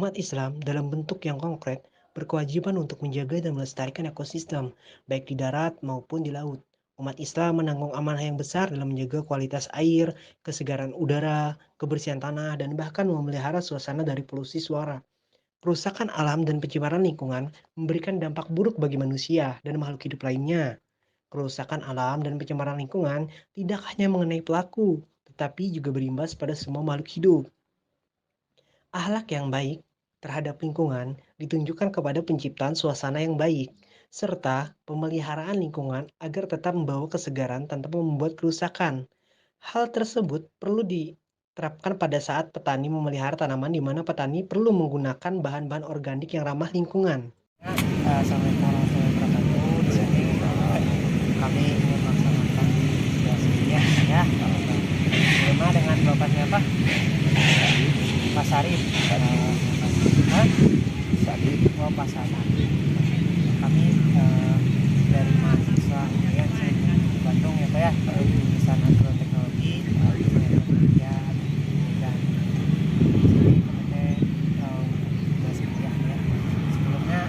Umat Islam dalam bentuk yang konkret berkewajiban untuk menjaga dan melestarikan ekosistem, baik di darat maupun di laut. Umat Islam menanggung amanah yang besar dalam menjaga kualitas air, kesegaran udara, kebersihan tanah, dan bahkan memelihara suasana dari polusi suara. Kerusakan alam dan pencemaran lingkungan memberikan dampak buruk bagi manusia dan makhluk hidup lainnya. Kerusakan alam dan pencemaran lingkungan tidak hanya mengenai pelaku, tetapi juga berimbas pada semua makhluk hidup. Akhlak yang baik terhadap lingkungan ditunjukkan kepada penciptaan suasana yang baik, serta pemeliharaan lingkungan agar tetap membawa kesegaran tanpa membuat kerusakan. Hal tersebut perlu diterapkan pada saat petani memelihara tanaman di mana petani perlu menggunakan bahan-bahan organik yang ramah lingkungan. Assalamualaikum warahmatullahi wabarakatuh. Di sini kami ingin melaksanakan biasanya ya. Tema dengan Bapak siapa? Pak Sarif. Sarif. Oh, Pak Sarif. Kami dari mahasiswa ya di Bandung ya Pak ya, jurusan agroteknologi ya, dan di sini tugas kuliah ya. Sebelumnya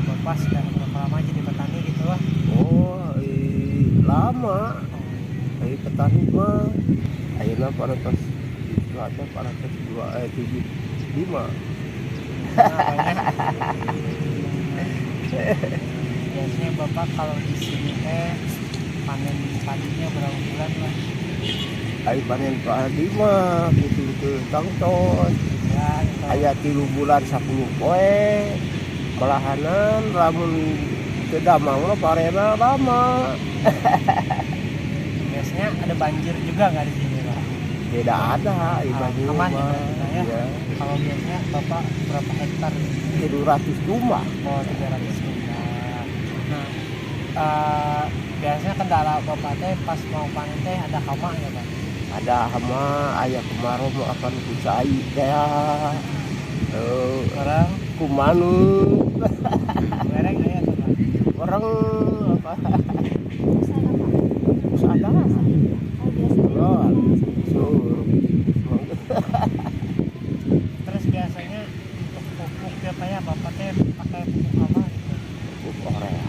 Bapak sudah berapa lama jadi petani gitu lah? Lama. Petani mah ayeuna parantos ada parantos 75. Biasanya Bapak kalau di sini panen padinya berapa bulan lah? Panen padi mah gitu tangtos. Ya, Aya 3 bulan 10 poe. Malahanan lamun teu damang mah parena lama. biasanya ada banjir juga nggak di sini Pak? Tidak ada ibadah Aman ya, mah. berarti, ya? Ya. Kalau biasanya Bapak berapa hektar? 300 rumah. Oh, 300 hektar. Nah, biasanya kendala Bapak teh pas mau panen teh ada hama ya Pak? Ada hama aya kemarau mah akan kucai teh. Orang Kumanu mereng ya tuh Pak? orang apa Sana Pak. ada Oh biasanya Terus biasanya untuk pupuk ya Pak ya, Bapak teh pakai pupuk apa gitu? Korea.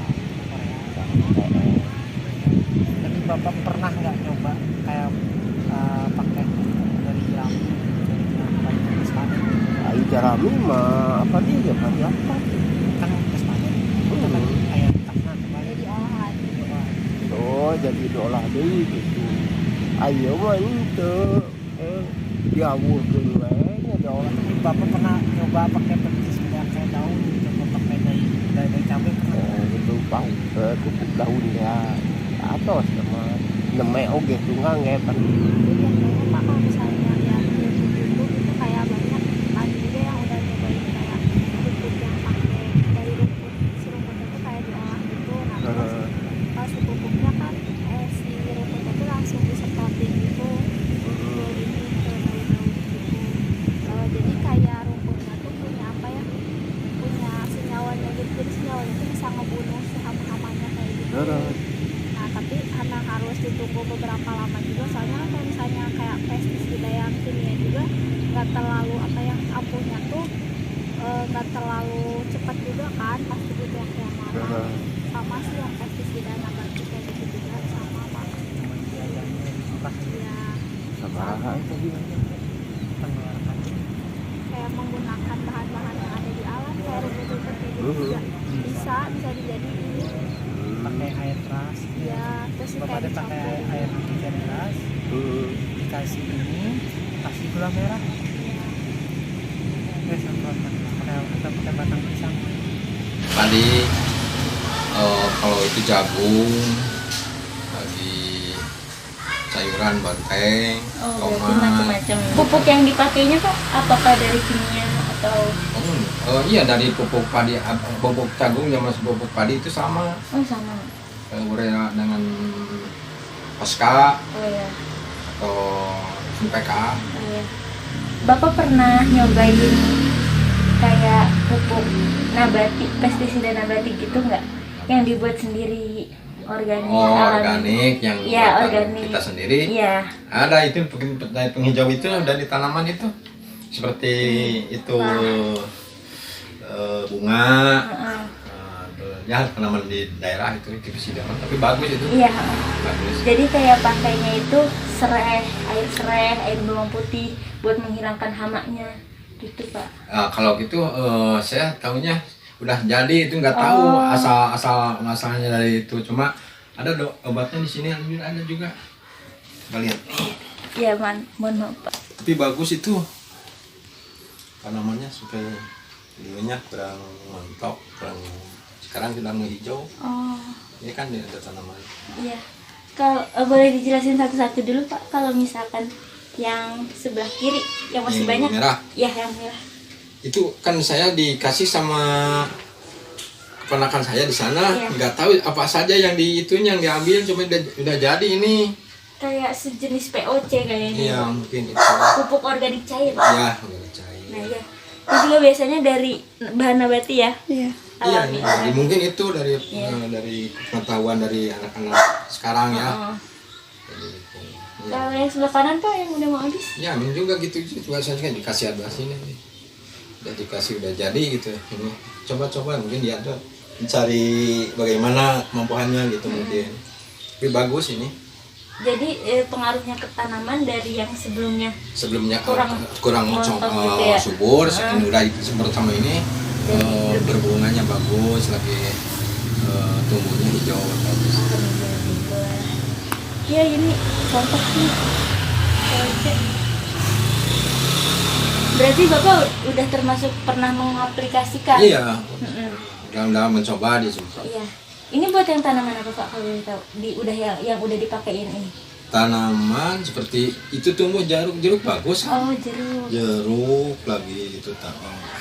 Tapi Bapak pernah nggak nyoba kayak pakai pupuk dari jenis panen gitu? Ai jarami mah apa dia apa Kan bekas panen itu kan kayak tanah kembali jadi olahan. jadi diolah deui gitu. Ayo mah itu diawurkeun we nya diolah. Tapi Bapak pernah nyoba pakai pestisida kayak daun gitu, atau pakai dari cabai pernah? Gitu Pak, pupuk daun ya atos sama neme oge tunggang ge pan. Jadi yang banyak Pak kalau misalnya lihat di YouTube itu kayak banyak tadi juga yang udah nyobain kayak pupuk yang pakai dari rumput, si rumputnya tuh kayak diolah gitu. Nah terus pas si pupuknya kan si rumputnya tuh langsung disemprotin gitu ke ini ke daun-daun gitu. Jadi kayak rumputnya tuh punya apa ya, punya senyawanya gitu, jadi senyawanya tuh bisa ngebunuh si hama-hamanya kayak gitu. Nah tapi karena harus ditunggu beberapa lama juga, soalnya kan kalau misalnya kayak pestisida yang kimia juga nggak terlalu apa yang ampuhnya tuh nggak terlalu cepat juga kan, pasti butuh waktu yang lama. Sama sih yang pestisida nabati kayak gitu juga sama Pak. Ya Sabaraha tadi Pengeluaran kayak menggunakan bahan-bahan yang ada di alam kayak rumput-rumput kayak gitu juga bisa dijadiin. pakai air keras Ya terus sih Bapak kayak teh pakai dicampur. air hujan deras, dikasih ini, kasih gula merah, terus pakai batang pisang. Padi kalau itu jagung, lagi sayuran banteng, Oh, berarti tomat. macam-macam. Pupuk yang dipakainya Pak, apakah dari kimia atau Iya, dari pupuk padi, pupuk jagung yang masuk pupuk padi itu sama sama? urea dengan Pasca Oh ya, atau NPK. oh ya. Bapak pernah nyobain kayak pupuk nabati, pestisida nabati gitu nggak? Yang dibuat sendiri, organik, Oh, alami? organik yang Iya, buatan organik. kita sendiri. Iya. Ada itu penghijau itu dari tanaman itu seperti itu bunga, Heeh. ya tanaman di daerah itu pestisida, tapi bagus itu. Iya. Bagus. Jadi kayak pakainya itu serai, air bawang putih buat menghilangkan hamanya gitu Pak. Kalau gitu saya tahunya udah jadi itu, nggak tahu Oh. masalahnya dari itu, cuma ada obatnya di sini ada juga. Kita lihat. Iya mohon maaf Pak. Tapi bagus itu tanamannya supaya bulunya kurang mentok, kurang sekarang sudah menghijau. Oh Ini kan ada tanaman. iya. Kalau boleh dijelasin satu-satu dulu Pak, kalau misalkan yang sebelah kiri yang masih Yang banyak. merah. Ya yang merah. Itu kan saya dikasih sama keponakan saya di sana, Iya. nggak tahu apa saja yang yang diambil, cuma udah jadi ini. Kayak sejenis POC kayaknya. Iya mungkin itu. Pupuk organik cair. Ya udah cair. Nah iya. Itu juga biasanya dari bahan nabati ya. Iya. Iya, Alami. mungkin itu dari Iya. dari pengetahuan dari anak-anak sekarang ya. Oh. Jadi, gitu. Ya. Kalau yang sebelah kanan Pak yang udah mau habis. Ya, ini juga gitu juga saya kan dikasih ada sini nih. Udah dikasih udah jadi gitu. Ini coba-coba mungkin dia tuh mencari bagaimana kemampuannya gitu mungkin. Tapi bagus ini. Jadi pengaruhnya ke tanaman dari yang sebelumnya. Sebelumnya Kurang mocong montok gitu ya. subur, ini udah semprot sama ini Jadi berbunganya bagus, lagi tumbuhnya hijau bagus. Iya ini contoh nih. POC. Berarti Bapak udah termasuk pernah mengaplikasikan? Iya, Mm-mm. udah mencoba disemprot. Iya. Ini buat yang tanaman apa Pak kalau boleh tahu? Udah yang udah dipakein ini. Tanaman seperti itu tumbuh jeruk bagus kan? Oh jeruk. Jeruk lagi itu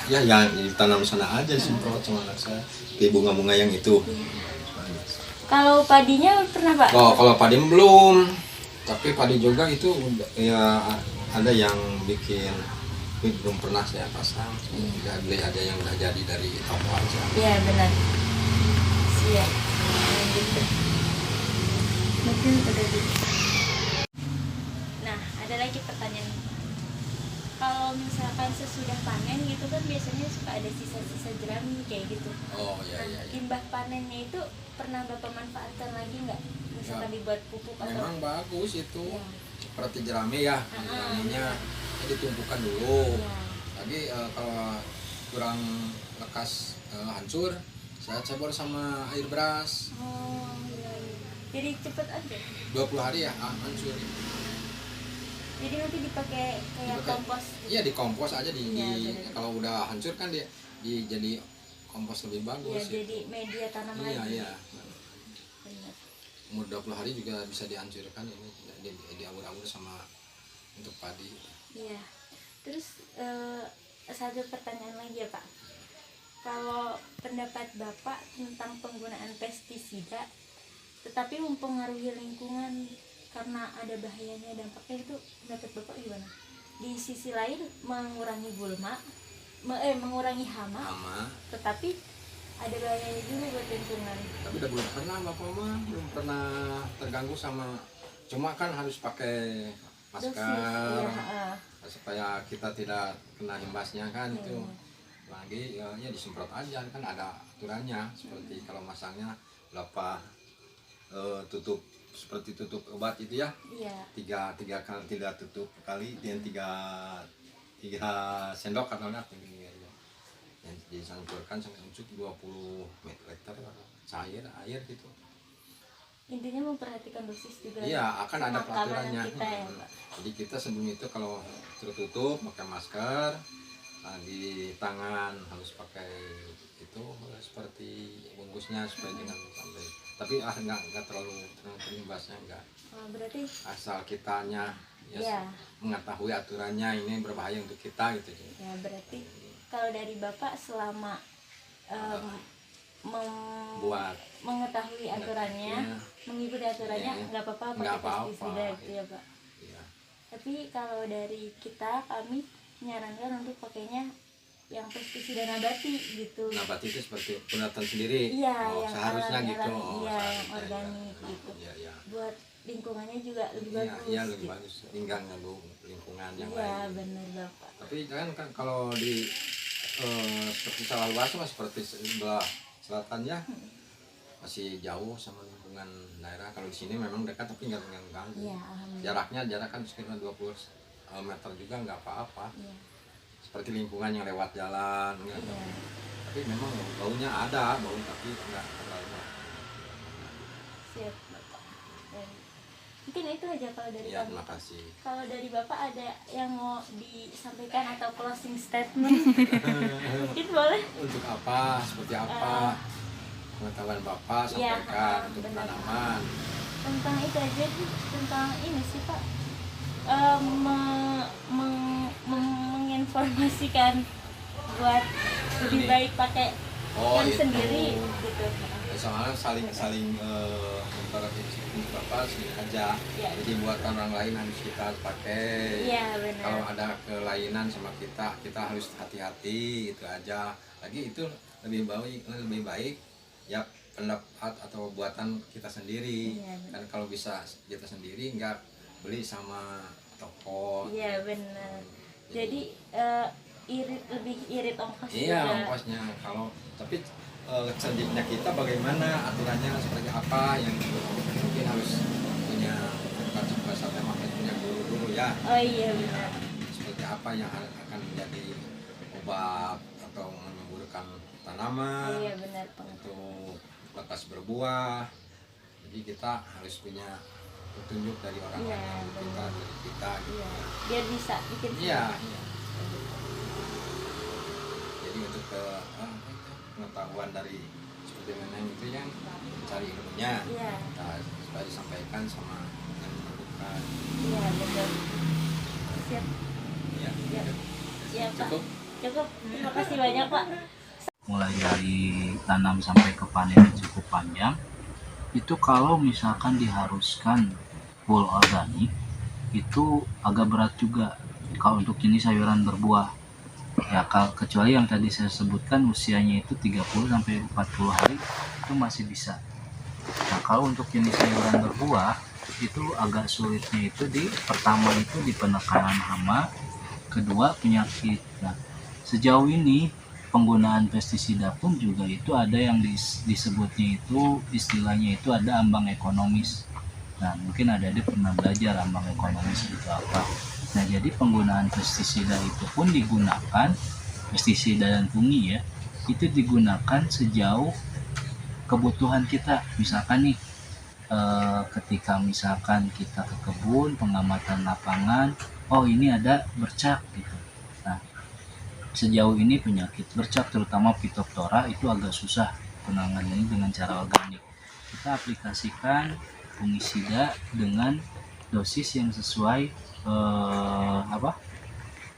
ya yang ditanam sana aja disemprot sama anak saya di bunga-bunga yang itu. Kalau padinya pernah Pak? Kalau padi belum, tapi padi juga itu ya ada yang bikin, tapi belum pernah saya pasang. Ya beli ada yang udah jadi dari toko aja. Iya benar. Siap. Gitu. Mungkin udah gitu. Nah, ada lagi pertanyaan. Kalau misalkan sesudah panen gitu kan biasanya suka ada sisa-sisa jerami kayak gitu. Oh ya Nah, ya. limbah panennya itu pernah Bapak manfaatkan lagi nggak? Misalkan Ya. dibuat pupuk atau Memang bagus itu. Ya. Seperti jerami ya, jeraminya ditumpukan dulu. Ya. Tadi kalau kurang lekas hancur, saya cebor sama air beras. Oh, iya, iya. Jadi cepet aja. 20 hari ya hancur. Jadi nanti dipakai kayak Dipakai. kompos. Iya di kompos aja Iya, benar. kalau udah hancur kan jadi kompos lebih Ya, bagus. jadi media tanam Iya lagi. iya. Benar. Umur 20 hari juga bisa dihancurkan ini diawur-awur sama untuk padi. Iya. Terus satu pertanyaan lagi ya Pak. Kalau pendapat Bapak tentang penggunaan pestisida tetapi mempengaruhi lingkungan karena ada bahayanya dampaknya, itu pendapat Bapak gimana? Di sisi lain mengurangi gulma, mengurangi hama, Sama. tetapi ada bahayanya juga buat lingkungan. Tapi udah belum pernah Bapak mah belum pernah terganggu sama, cuma kan harus pakai Dosis, masker iya, supaya kita tidak kena imbasnya kan Iya, itu. iya. Lagi ya disemprot aja kan ada aturannya, seperti kalau masangnya berapa tutup seperti tutup obat itu ya, Iya. tiga tutup kali dan tiga sendok katanya yang dicampurkan sampai unsur 20 liter cair air gitu. Intinya memperhatikan dosis juga. Iya, akan ada sama keamanan peraturannya. kita ya Pak. Jadi kita sebelum itu kalau tertutup pakai masker, di tangan harus pakai itu seperti bungkusnya supaya jangan sampai. Tapi nggak terlalu berimbasnya enggak. Oh, berarti Asal kitanya ya, Iya. mengetahui aturannya ini berbahaya untuk kita gitu. ya berarti kalau dari Bapak selama Buat mengetahui aturannya, Iya. mengikuti aturannya, Iya. nggak apa-apa Nggak pakai apa-apa, pestisida gitu ya Pak. ya, Tapi kalau dari kami menyarankan untuk pakainya yang pestisida nabati gitu. nabati itu seperti penelitian sendiri. Iya, Oh, yang seharusnya alami, gitu. iya, yang seharusnya, organik ya. gitu. Iya, iya. Buat lingkungannya juga lebih Iya, bagus. iya lebih gitu. bagus. Tinggal lingkungan yang Iya, lain. benar Bapak. Tapi kan kalau di seperti salah luas mas, seperti sebelah selatannya masih jauh sama lingkungan daerah. Kalau di sini memang dekat tapi nggak mengganggu. Iya, alhamdulillah. Jarak kan sekitar 20 meter juga nggak apa-apa. Iya. Seperti lingkungan yang lewat jalan, enggak. Iya. Tapi memang baunya ada, bau tapi enggak terlalu. Siap, Bapak. Dan mungkin itu aja kalau dari Iya, kami. terima kasih. Kalau dari Bapak ada yang mau disampaikan atau closing statement? Mungkin boleh. Untuk apa? Seperti apa? Pengetahuan Bapak Iya, sampaikan untuk benar. tanaman. Tentang itu aja sih, tentang ini sih Pak. Menginformasikan buat lebih Ini. baik pakai yang itu. sendiri gitu. Soalnya saling memperhatikan Bapak sendiri aja. Iya. Jadi buat orang lain harus kita pakai. Iya, benar. Kalau ada kelainan sama kita harus hati-hati itu aja. Lagi itu lebih baik ya pendapat atau buatan kita sendiri. Iya, benar. Dan kalau bisa kita sendiri nggak beli sama toko. Iya, benar. Jadi lebih irit ongkos Iya, juga. ongkosnya. Kalau tapi selanjutnya kita bagaimana aturannya seperti apa yang mungkin harus punya bukan sampai makanya punya guru dulu ya. Oh iya, benar. Seperti apa yang akan menjadi obat atau menyembuhkan tanaman. Oh iya, benar, Pak. Untuk lekas berbuah. Jadi kita harus punya petunjuk dari orang Iya, lain benar. dari kita gitu. Iya, biar bisa bikin Iya. sendiri. Jadi untuk pengetahuan dari seperti mana itu yang mencari ilmunya. Iya. Nah, supaya disampaikan sama yang memerlukan. Iya, betul. Siap. Ya. Iya. Iya, Pak. Cukup. Cukup. Terima kasih banyak, Pak. Mulai dari tanam sampai ke panen cukup panjang. Itu kalau misalkan diharuskan full organik itu agak berat juga kalau untuk jenis sayuran berbuah ya, kecuali yang tadi saya sebutkan usianya itu 30 sampai 40 hari itu masih bisa. Nah, kalau untuk jenis sayuran berbuah itu agak sulitnya itu pertama itu di penekanan hama, kedua penyakit. Nah, sejauh ini penggunaan pestisida pun juga itu ada yang disebutnya itu istilahnya itu ada ambang ekonomis. Nah, mungkin adik pernah belajar ambang ekonomis itu apa. Nah, jadi penggunaan pestisida itu pun digunakan, pestisida dan fungi ya, itu digunakan sejauh kebutuhan kita. Misalkan nih ketika misalkan kita ke kebun, pengamatan lapangan, oh ini ada bercak gitu. Nah, sejauh ini penyakit bercak terutama Phytophthora itu agak susah penanganannya dengan cara organik. Kita aplikasikan fungisida dengan dosis yang sesuai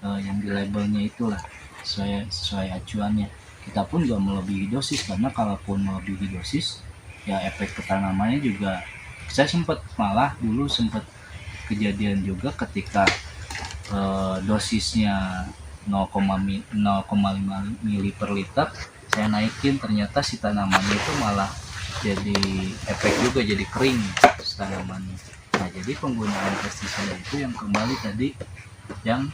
yang di labelnya itulah, sesuai acuannya. Kita pun gak melebihi dosis, karena kalaupun melebihi dosis ya efek ke tanamannya juga. Saya malah dulu sempat kejadian juga ketika dosisnya 0,5 mili per liter saya naikin, ternyata si tanamannya itu malah jadi efek juga, jadi kering tanamannya. Nah, jadi penggunaan pestisida itu yang kembali tadi yang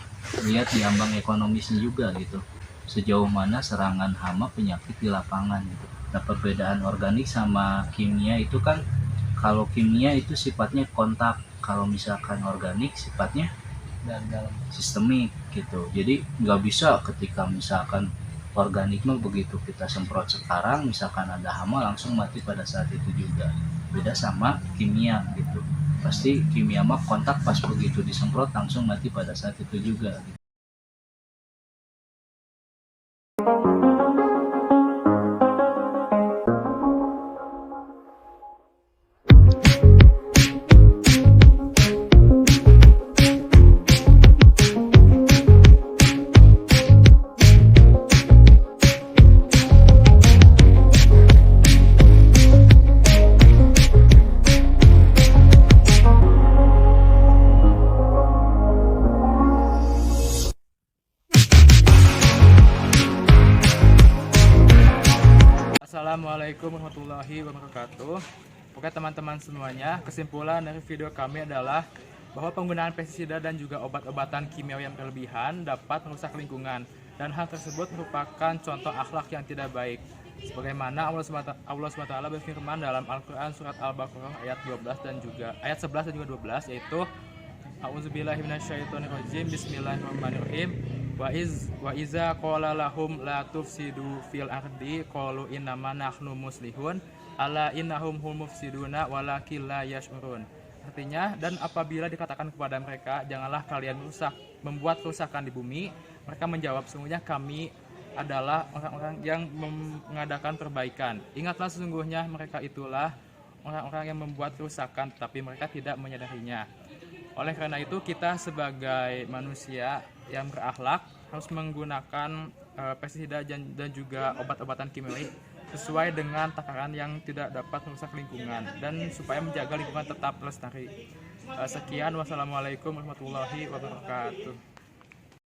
lihat di ambang ekonomisnya juga gitu, sejauh mana serangan hama penyakit di lapangan gitu. Nah, perbedaan organik sama kimia itu kan, kalau kimia itu sifatnya kontak, kalau misalkan organik sifatnya dalam sistemik gitu. Jadi nggak bisa ketika misalkan organik mah begitu kita semprot sekarang misalkan ada hama langsung mati pada saat itu juga. Beda sama kimia gitu, pasti kimia mah kontak, pas begitu disemprot langsung mati pada saat itu juga gitu. Assalamualaikum warahmatullahi wabarakatuh. Oke teman-teman semuanya, kesimpulan dari video kami adalah bahwa penggunaan pestisida dan juga obat-obatan kimia yang berlebihan dapat merusak lingkungan dan hal tersebut merupakan contoh akhlak yang tidak baik. Sebagaimana Allah SWT berfirman dalam Al-Quran surat Al-Baqarah ayat 11 dan juga 12, yaitu A'udzubillahi minasyaitonirrajim, Bismillahirrahmanirrahim. Wa iza qala lahum la tufsidu fil ardi qalu innama nahnu muslihun ala innahum hum mufsiduna walakin la yash'urun. Artinya, dan apabila dikatakan kepada mereka, janganlah kalian membuat kerusakan di bumi, mereka menjawab, sungguhnya kami adalah orang-orang yang mengadakan perbaikan. Ingatlah, sesungguhnya mereka itulah orang-orang yang membuat kerusakan, tetapi mereka tidak menyadarinya. Oleh karena itu, kita sebagai manusia yang berakhlak harus menggunakan pestisida dan juga obat-obatan kimia sesuai dengan takaran yang tidak dapat merusak lingkungan dan supaya menjaga lingkungan tetap lestari. Sekian, wassalamualaikum warahmatullahi wabarakatuh.